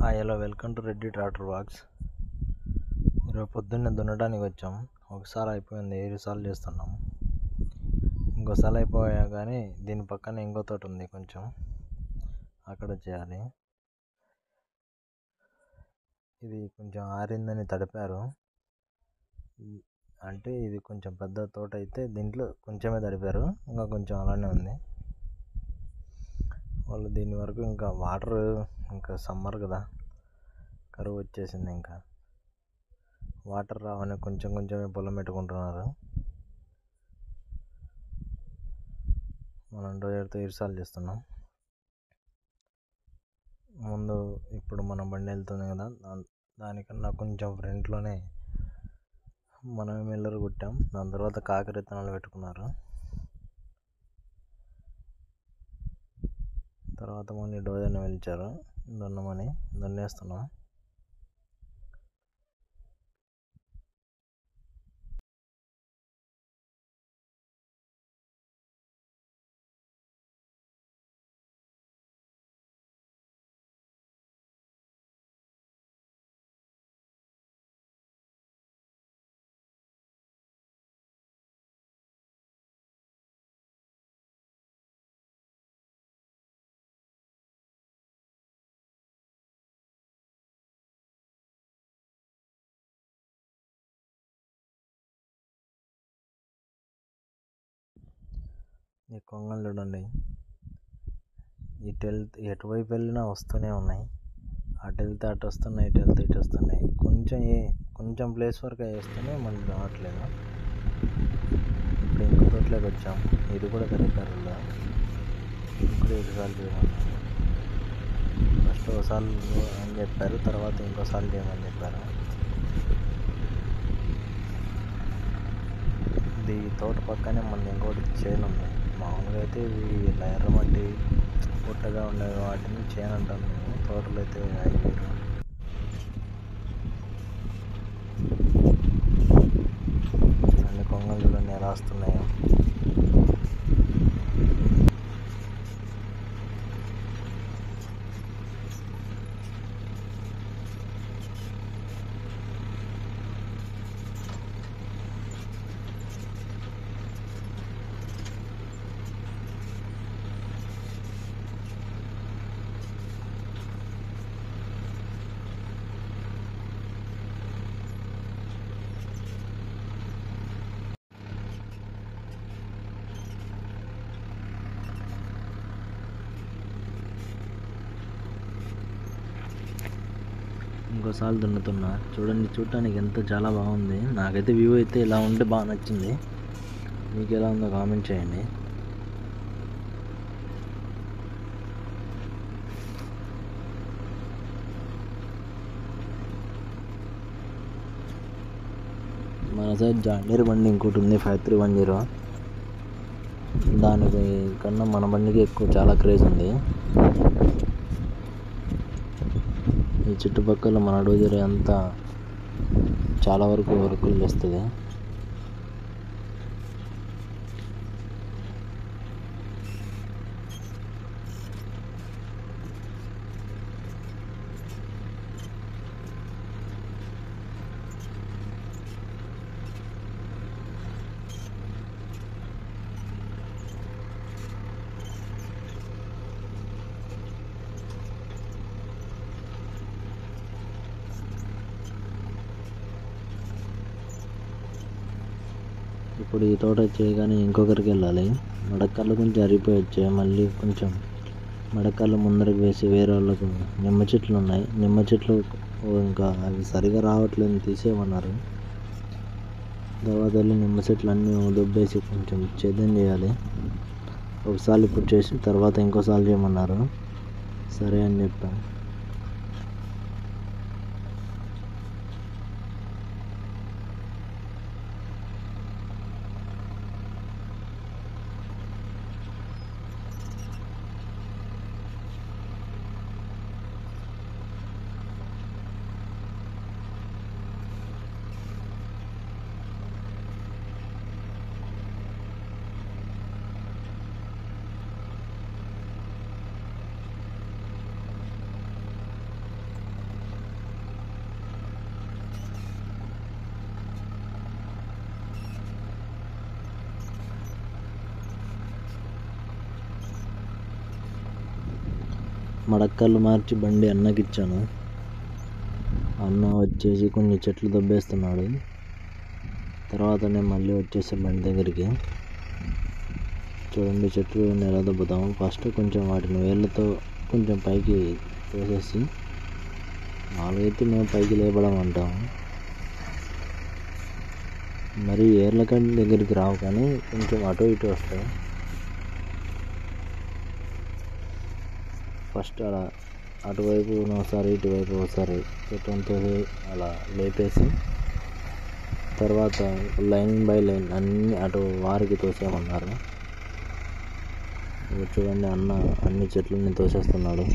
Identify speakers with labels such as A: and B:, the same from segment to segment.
A: Hi hello welcome to Reddy tractor box. ఈరోజు పొద్దున్నే దున్నడానికి వచ్చాం. ఒకసారి అయిపోయింది, 7 సార్లు చేస్తున్నాం. ఇంకోసారి అయిపోయా కానీ దీని పక్కన ఇంకో తోట ఉంది, కొంచెం అక్కడ చేయాలి. ఇది కొంచెం ఆరిందని తడిపారు, అంటే ఇది కొంచెం పెద్ద తోట అయితే దీంట్లో కొంచెమే తడిపారు, ఇంకా కొంచెం అలానే ఉంది. వాళ్ళు దీని వరకు ఇంకా వాటర్, ఇంకా సమ్మర్ కదా, కరువు వచ్చేసింది. ఇంకా వాటర్ రావని కొంచెం కొంచెమే పొలం పెట్టుకుంటున్నారు. మనం రోజుతో 7 సార్లు చేస్తున్నాం. ముందు ఇప్పుడు మన బండి వెళ్తుంది కదా, దానికన్నా కొంచెం ఫ్రంట్లోనే మనం మిల్లర్ కుట్టాం. దాని తర్వాత కాకర విత్తనాలు పెట్టుకున్నారు. తర్వాత మళ్ళీ డోజర్ని పిలిచారు, దున్నమని దున్నేస్తున్నాం. ఈ కొంగలు చూడండి, ఎటువైపు వెళ్ళినా వస్తూనే ఉన్నాయి. అటు వెళ్తే అటు వస్తున్నాయి, ఇటు వెళ్తే ఇటు వస్తున్నాయి. కొంచెం ప్లేస్ వరకు వేస్తూనే మళ్ళీ రావట్లేదు. ఇప్పుడు ఇంకో తోటలోకి వచ్చాం. ఇది కూడా తడిపారు, ఇప్పుడు 7 సార్లు చేయమన్నారు. ఫస్ట్ ఒకసారి అని చెప్పారు, తర్వాత ఇంకోసారి చేయమని చెప్పారు. ఇది తోట పక్కనే మళ్ళీ ఇంకోటి చేను ఉంది. మామూలుగా అయితే ఇవి ఎర్రమట్టి పుట్టగా ఉండే వాటిని చేను అంటాం మేము. తోటలు అయితే అయిపోయారు. అన్ని కొంగలు చూడండి ఎలా వస్తున్నాయో. ఇంకోసారి దున్నుతున్నా చూడండి, చూడటానికి చాలా బాగుంది. నాకైతే వ్యూ అయితే ఇలా ఉంటే బాగా నచ్చింది. మీకు ఎలా ఉందో కామెంట్ చేయండి. మన సైడ్ జాండీర్ బండి ఇంకోటి ఉంది, 5310. దానికి కన్నా మన బండికి చాలా క్రేజ్ ఉంది. ఈ చుట్టుపక్కల మన డోజర్ అంతా చాలా వరకు వర్కులు చేస్తుంది. ఇప్పుడు ఈ తోట చేయగానే ఇంకొకరికి వెళ్ళాలి. మడక్కళ్ళు కొంచెం అరిగిపోయి వచ్చాయి. మళ్ళీ కొంచెం మడక్కళ్ళు ముందరకు వేసి వేరే వాళ్ళకు నిమ్మ చెట్లు ఉన్నాయి. నిమ్మ చెట్లు ఇంకా అవి సరిగా రావట్లేదు, తీసేయమన్నారు. తర్వాత వెళ్ళి నిమ్మ చెట్లు అన్నీ దుబ్బేసి కొంచెం సేద్యం చేయాలి. ఒకసారి ఇప్పుడు చేసి తర్వాత ఇంకోసారి చేయమన్నారు. సరే అని చెప్పాను. మడక్కలు మార్చి బండి అన్నకిచ్చాను. అన్న వచ్చేసి కొన్ని చెట్లు దబ్బేస్తున్నాడు. తర్వాత నేను మళ్ళీ వచ్చేసా బండి దగ్గరికి. చూడండి చెట్లు ఎలా దబ్బుతాము. ఫస్ట్ కొంచెం వాటిని వేళ్ళతో కొంచెం పైకి తోసేసి, నాలుగైతే మేము పైకి లేపడం అంటాము. మరి ఏర్ల కాడి దగ్గరికి రావు, కానీ కొంచెం అటు ఇటు వస్తాయి. ఫస్ట్ అలా అటువైపు ఒకసారి ఇటువైపు ఒకసారి చెట్లంతో అలా లేపేసి, తర్వాత లైన్ బై లైన్ అన్నీ అటు వారికి తోసేమన్నారు. చూడండి అన్న అన్ని చెట్లని తోసేస్తున్నాడు.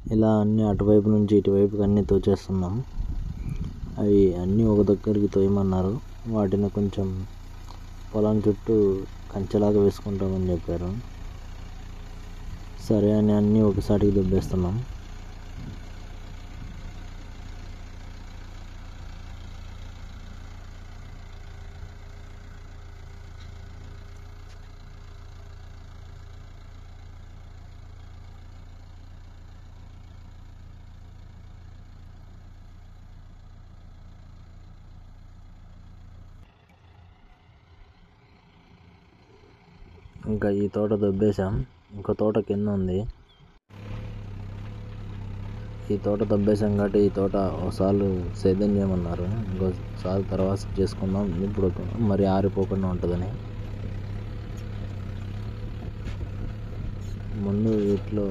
A: ఇలా అన్నీ అటువైపు నుంచి ఇటువైపుకి అన్నీ తోచేస్తున్నాం. అవి అన్నీ ఒక దగ్గరికి తోయమన్నారు. వాటిని కొంచెం పొలం చుట్టూ కంచెలాగా వేసుకుంటామని చెప్పారు. సరే అని అన్నీ ఒకసారికి దొబ్బేస్తున్నాం. ఇంకా ఈ తోట దొబ్బేసాం. ఇంకో తోట కింద ఉంది. ఈ తోట దొబ్బేసాం కాబట్టి ఈ తోట ఒకసారి సేద్యం చేయమన్నారు. ఇంకోసారి తర్వాత చేసుకుందాం, ఇప్పుడు మరి ఆరిపోకుండా ఉంటుందని. ముందు వీటిలో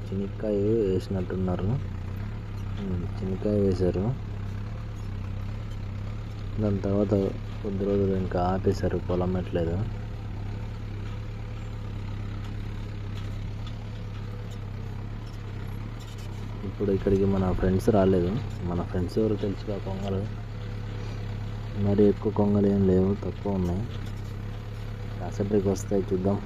A: చెనిక్కాయ వేసినట్టున్నారు. చెనిక్కాయ వేశారు. దాని తర్వాత కొద్ది రోజులు ఇంకా ఆపేశారు, పొలం పెట్టలేదు. ఇప్పుడు ఇక్కడికి మన ఫ్రెండ్స్ రాలేదు. మన ఫ్రెండ్స్ ఎవరు తెలుసుగా, కొంగలు. మరి ఎక్కువ కొంగలు ఏం లేవు, తక్కువ ఉన్నాయి. కాసేపటికి వస్తాయి, చూద్దాం.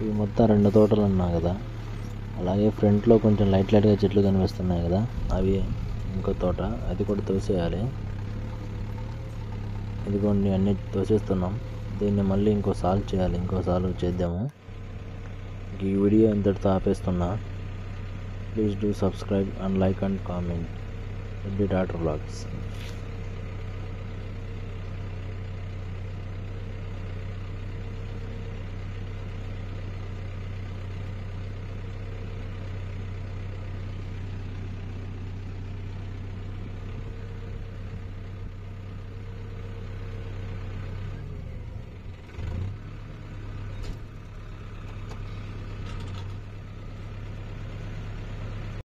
A: ఇవి మొత్తం 2 తోటలు అన్నా కదా. అలాగే ఫ్రంట్లో కొంచెం లైట్గా చెట్లు కనిపిస్తున్నాయి కదా, అవి ఇంకో తోట. అది కూడా తోసేయాలి. ఇదిగోండి అన్నీ తోసేస్తున్నాం. దీన్ని మళ్ళీ ఇంకోసారి చేయాలి, ఇంకోసారి చేద్దాము. ఈ వీడియో ఇంతటితో ఆపేస్తున్నా. Please do subscribe and like and comment. Reddy daughter vlogs.